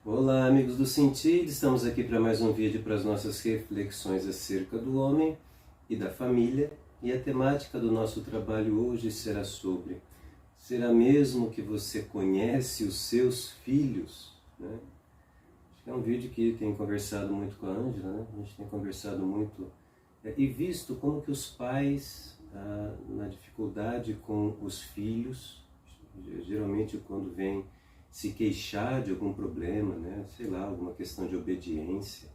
Olá, amigos do Sentido, estamos aqui para mais um vídeo para as nossas reflexões acerca do homem e da família. E a temática do nosso trabalho hoje será sobre: será mesmo que você conhece os seus filhos? Né? Acho que é um vídeo que tem conversado muito com a Ângela, né? A gente tem conversado muito e visto como que os pais, na dificuldade com os filhos, geralmente quando vem se queixar de algum problema, né? Sei lá, alguma questão de obediência,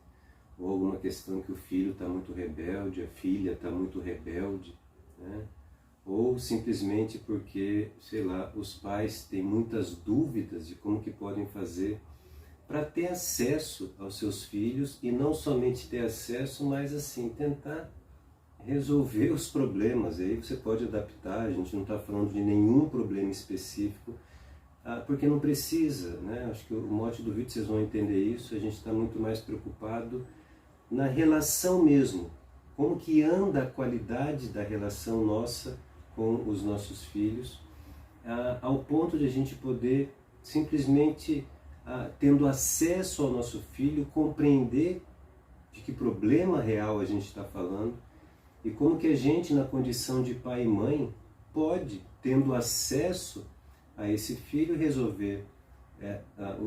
ou alguma questão que o filho está muito rebelde, a filha está muito rebelde, né? Ou simplesmente porque, sei lá, os pais têm muitas dúvidas de como que podem fazer para ter acesso aos seus filhos, e não somente ter acesso, mas assim, tentar resolver os problemas. E aí você pode adaptar, a gente não está falando de nenhum problema específico, porque não precisa, né? Acho que o mote do vídeo, vocês vão entender isso, a gente está muito mais preocupado na relação mesmo, como que anda a qualidade da relação nossa com os nossos filhos, ao ponto de a gente poder simplesmente, tendo acesso ao nosso filho, compreender de que problema real a gente está falando, e como que a gente, na condição de pai e mãe, pode, tendo acesso a esse filho, resolver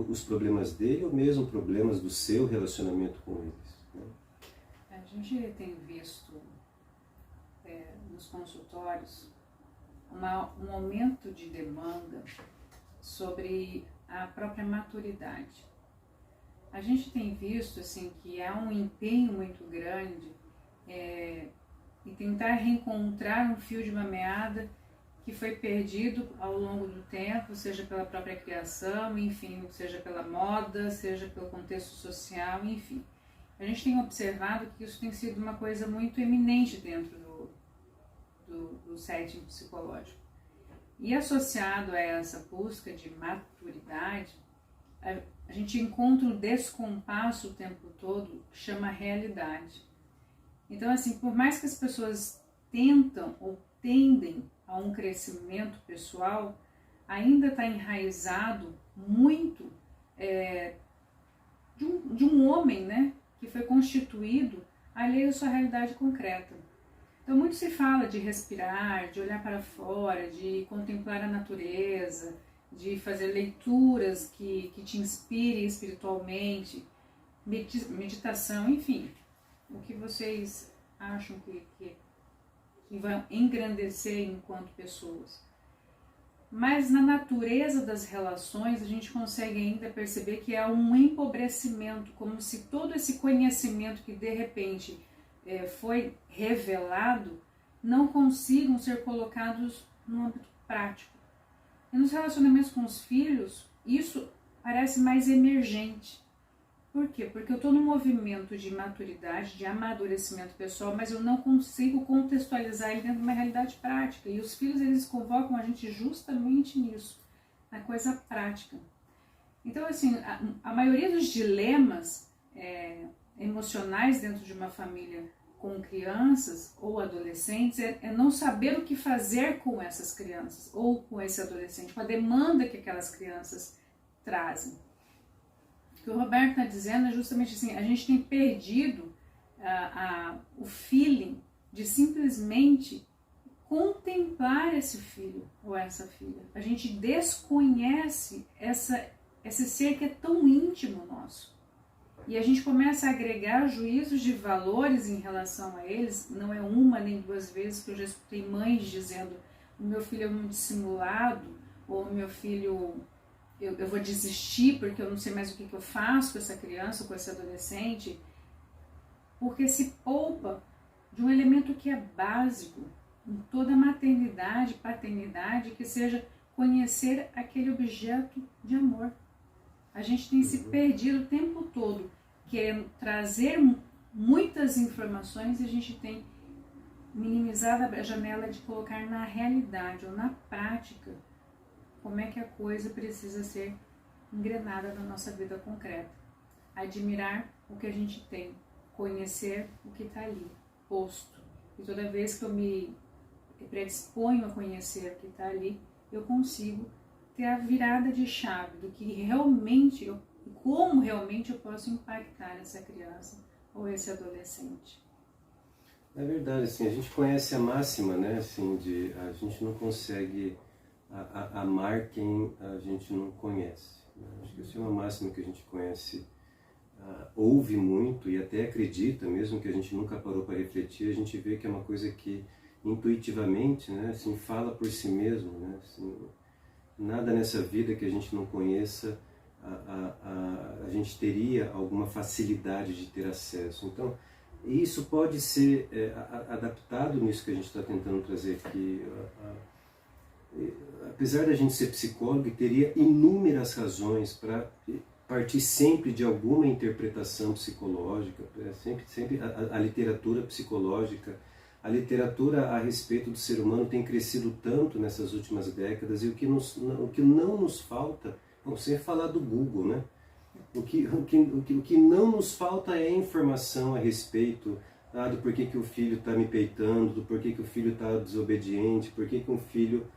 os problemas dele ou mesmo problemas do seu relacionamento com eles. Né? A gente tem visto nos consultórios um aumento de demanda sobre a própria maturidade. A gente tem visto assim, que há um empenho muito grande em tentar reencontrar um fio de uma meada que foi perdido ao longo do tempo, seja pela própria criação, enfim, seja pela moda, seja pelo contexto social, enfim. A gente tem observado que isso tem sido uma coisa muito eminente dentro do setting psicológico. E associado a essa busca de maturidade, a gente encontra um descompasso o tempo todo, que chama realidade. Então, assim, por mais que as pessoas tentam ou tendem a um crescimento pessoal, ainda está enraizado muito de um homem, né, que foi constituído alheio à sua realidade concreta. Então muito se fala de respirar, de olhar para fora, de contemplar a natureza, de fazer leituras que te inspirem espiritualmente, meditação, enfim, o que vocês acham que vão engrandecer enquanto pessoas. Mas na natureza das relações a gente consegue ainda perceber que há um empobrecimento, como se todo esse conhecimento que de repente foi revelado não consigam ser colocados no âmbito prático. E nos relacionamentos com os filhos isso parece mais emergente. Por quê? Porque eu estou num movimento de maturidade, de amadurecimento pessoal, mas eu não consigo contextualizar ele dentro de uma realidade prática. E os filhos, eles convocam a gente justamente nisso, na coisa prática. Então, assim, a maioria dos dilemas emocionais dentro de uma família com crianças ou adolescentes é não saber o que fazer com essas crianças ou com esse adolescente, com a demanda que aquelas crianças trazem. O que o Roberto está dizendo é justamente assim, a gente tem perdido o feeling de simplesmente contemplar esse filho ou essa filha. A gente desconhece esse ser que é tão íntimo nosso. E a gente começa a agregar juízos de valores em relação a eles, não é uma nem duas vezes que eu já escutei mães dizendo: o meu filho é um dissimulado, ou o meu filho... Eu vou desistir porque eu não sei mais o que eu faço com essa criança, com esse adolescente, porque se poupa de um elemento que é básico em toda maternidade, paternidade, que seja conhecer aquele objeto de amor. A gente tem se perdido o tempo todo querendo trazer muitas informações e a gente tem minimizado a janela de colocar na realidade ou na prática como é que a coisa precisa ser engrenada na nossa vida concreta. Admirar o que a gente tem, conhecer o que está ali, posto. E toda vez que eu me predisponho a conhecer o que está ali, eu consigo ter a virada de chave do que realmente eu E como realmente eu posso impactar essa criança ou esse adolescente. É verdade, assim, a gente conhece a máxima, né, assim, de a gente não consegue amar quem a gente não conhece. Né? Acho que isso é uma máxima que a gente conhece, ouve muito e até acredita, mesmo que a gente nunca parou para refletir, a gente vê que é uma coisa que intuitivamente, né, assim, fala por si mesmo, né, assim, nada nessa vida que a gente não conheça, a gente teria alguma facilidade de ter acesso. Então, isso pode ser adaptado nisso que a gente está tentando trazer aqui. Apesar da gente ser psicólogo, teria inúmeras razões para partir sempre de alguma interpretação psicológica, sempre a literatura psicológica, a literatura a respeito do ser humano tem crescido tanto nessas últimas décadas e o que não nos falta, vamos sempre falar do Google, né? O que não nos falta é informação a respeito do porquê que o filho está me peitando, do porquê que o filho está desobediente, porquê que um filho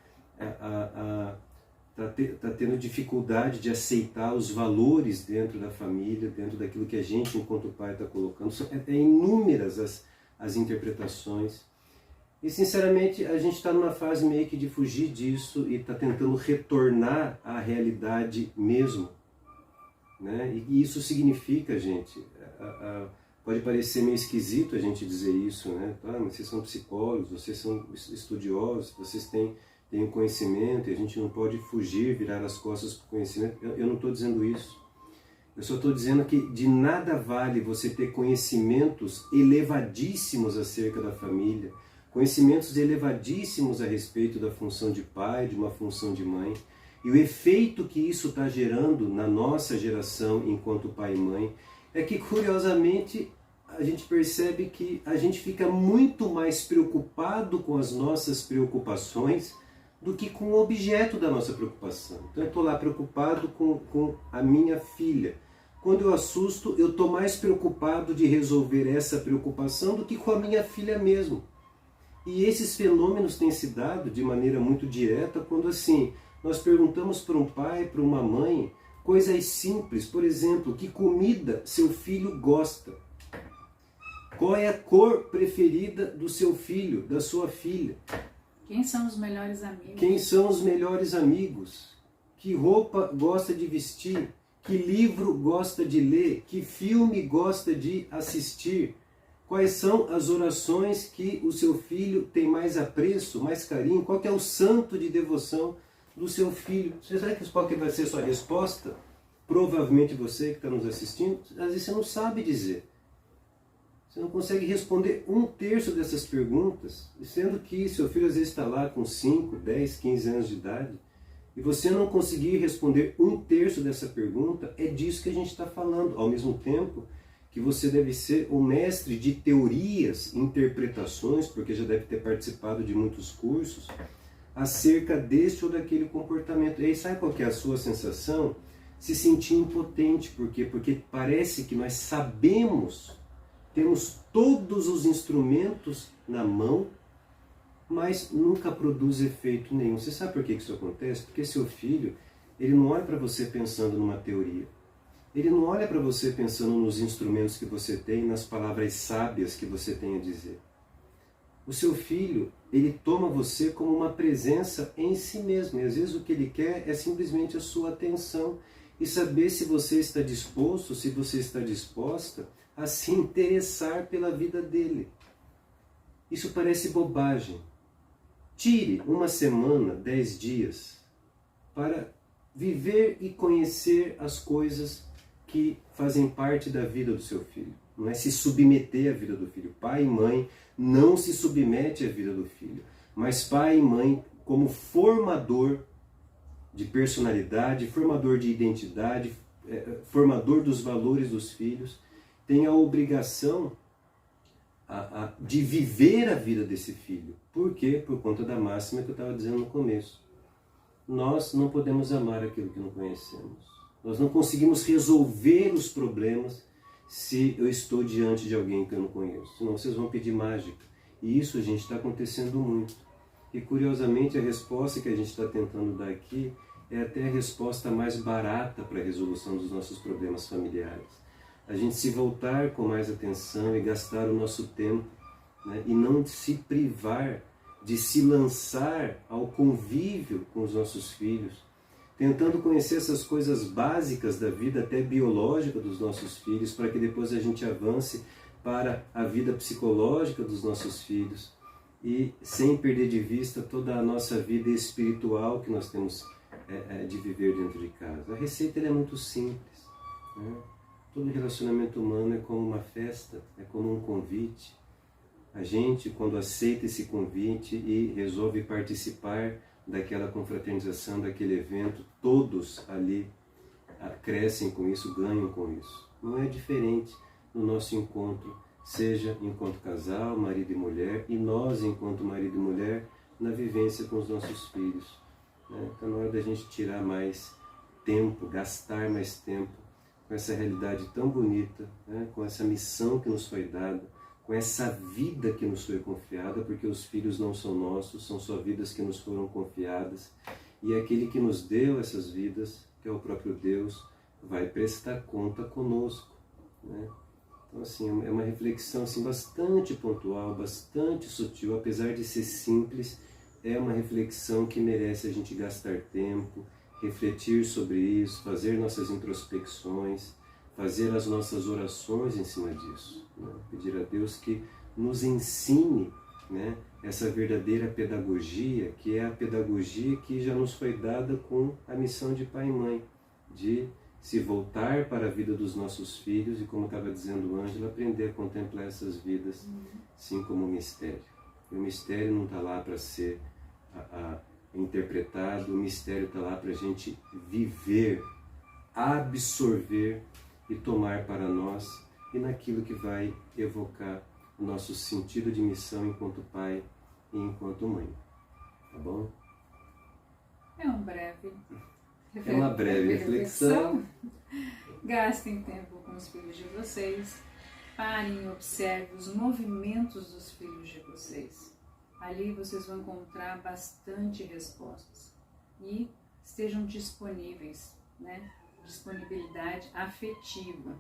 está tendo dificuldade de aceitar os valores dentro da família, dentro daquilo que a gente, enquanto pai, está colocando. É inúmeras as interpretações. E, sinceramente, a gente está numa fase meio que de fugir disso e está tentando retornar à realidade mesmo. Né? E isso significa, gente, pode parecer meio esquisito a gente dizer isso, né? Mas vocês são psicólogos, vocês são estudiosos, vocês têm um conhecimento e a gente não pode fugir, virar as costas para o conhecimento. Eu não estou dizendo isso. Eu só estou dizendo que de nada vale você ter conhecimentos elevadíssimos acerca da família, conhecimentos elevadíssimos a respeito da função de pai, de uma função de mãe, e o efeito que isso está gerando na nossa geração enquanto pai e mãe é que, curiosamente, a gente percebe que a gente fica muito mais preocupado com as nossas preocupações do que com o objeto da nossa preocupação. Então eu estou lá preocupado com a minha filha. Quando eu assusto, eu estou mais preocupado de resolver essa preocupação do que com a minha filha mesmo. E esses fenômenos têm se dado de maneira muito direta quando, assim, nós perguntamos para um pai, para uma mãe, coisas simples, por exemplo, que comida seu filho gosta? Qual é a cor preferida do seu filho, da sua filha? Quem são os melhores amigos? Quem são os melhores amigos? Que roupa gosta de vestir? Que livro gosta de ler? Que filme gosta de assistir? Quais são as orações que o seu filho tem mais apreço, mais carinho? Qual que é o santo de devoção do seu filho? Você sabe qual que vai ser a sua resposta? Provavelmente você que está nos assistindo, às vezes você não sabe dizer. Você não consegue responder 1/3 dessas perguntas, sendo que seu filho às vezes está lá com 5, 10, 15 anos de idade, e você não conseguir responder 1/3 dessa pergunta, é disso que a gente está falando. Ao mesmo tempo que você deve ser o mestre de teorias, interpretações, porque já deve ter participado de muitos cursos, acerca deste ou daquele comportamento. E aí sabe qual que é a sua sensação? Se sentir impotente. Por quê? Porque parece que nós sabemos, temos todos os instrumentos na mão, mas nunca produz efeito nenhum. Você sabe por que isso acontece? Porque seu filho, ele não olha para você pensando numa teoria. Ele não olha para você pensando nos instrumentos que você tem, nas palavras sábias que você tem a dizer. O seu filho, ele toma você como uma presença em si mesmo. E às vezes o que ele quer é simplesmente a sua atenção e saber se você está disposto, se você está disposta a se interessar pela vida dele. Isso parece bobagem. Tire 1 semana, 10 dias, para viver e conhecer as coisas que fazem parte da vida do seu filho. Não é se submeter à vida do filho. Pai e mãe não se submete à vida do filho, mas pai e mãe, como formador de personalidade, formador de identidade, formador dos valores dos filhos, tem a obrigação de viver a vida desse filho. Por quê? Por conta da máxima que eu estava dizendo no começo. Nós não podemos amar aquilo que não conhecemos. Nós não conseguimos resolver os problemas se eu estou diante de alguém que eu não conheço. Senão vocês vão pedir mágica. E isso, gente, está acontecendo muito. E curiosamente a resposta que a gente está tentando dar aqui é até a resposta mais barata para a resolução dos nossos problemas familiares. A gente se voltar com mais atenção e gastar o nosso tempo, né, e não se privar de se lançar ao convívio com os nossos filhos, tentando conhecer essas coisas básicas da vida, até biológica dos nossos filhos, para que depois a gente avance para a vida psicológica dos nossos filhos e sem perder de vista toda a nossa vida espiritual que nós temos de viver dentro de casa. A receita é muito simples, né? Todo relacionamento humano é como uma festa, é como um convite. A gente, quando aceita esse convite e resolve participar daquela confraternização, daquele evento, todos ali crescem com isso, ganham com isso. Não é diferente no nosso encontro, seja enquanto casal, marido e mulher, e nós, enquanto marido e mulher, na vivência com os nossos filhos. Está na hora da gente tirar mais tempo, gastar mais tempo com essa realidade tão bonita, né? Com essa missão que nos foi dada, com essa vida que nos foi confiada, porque os filhos não são nossos, são só vidas que nos foram confiadas, e aquele que nos deu essas vidas, que é o próprio Deus, vai prestar conta conosco, né? Então, assim, é uma reflexão assim, bastante pontual, bastante sutil, apesar de ser simples, é uma reflexão que merece a gente gastar tempo, refletir sobre isso, fazer nossas introspecções, fazer as nossas orações em cima disso, né? Pedir a Deus que nos ensine, né, essa verdadeira pedagogia, que é a pedagogia que já nos foi dada com a missão de pai e mãe, de se voltar para a vida dos nossos filhos e, como estava dizendo Ângela, aprender a contemplar essas vidas, sim, como um mistério. E o mistério não está lá para ser interpretado, o mistério está lá para a gente viver, absorver e tomar para nós, e naquilo que vai evocar o nosso sentido de missão enquanto pai e enquanto mãe. Tá bom? É uma breve reflexão. Gastem tempo com os filhos de vocês. Parem e observem os movimentos dos filhos de vocês. Ali vocês vão encontrar bastante respostas. E estejam disponíveis, né? Disponibilidade afetiva.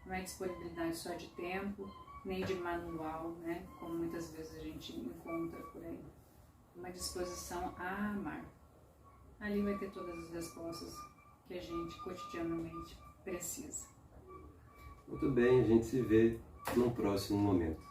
Não é disponibilidade só de tempo, nem de manual, né? Como muitas vezes a gente encontra por aí. Uma disposição a amar. Ali vai ter todas as respostas que a gente cotidianamente precisa. Muito bem, a gente se vê num próximo momento.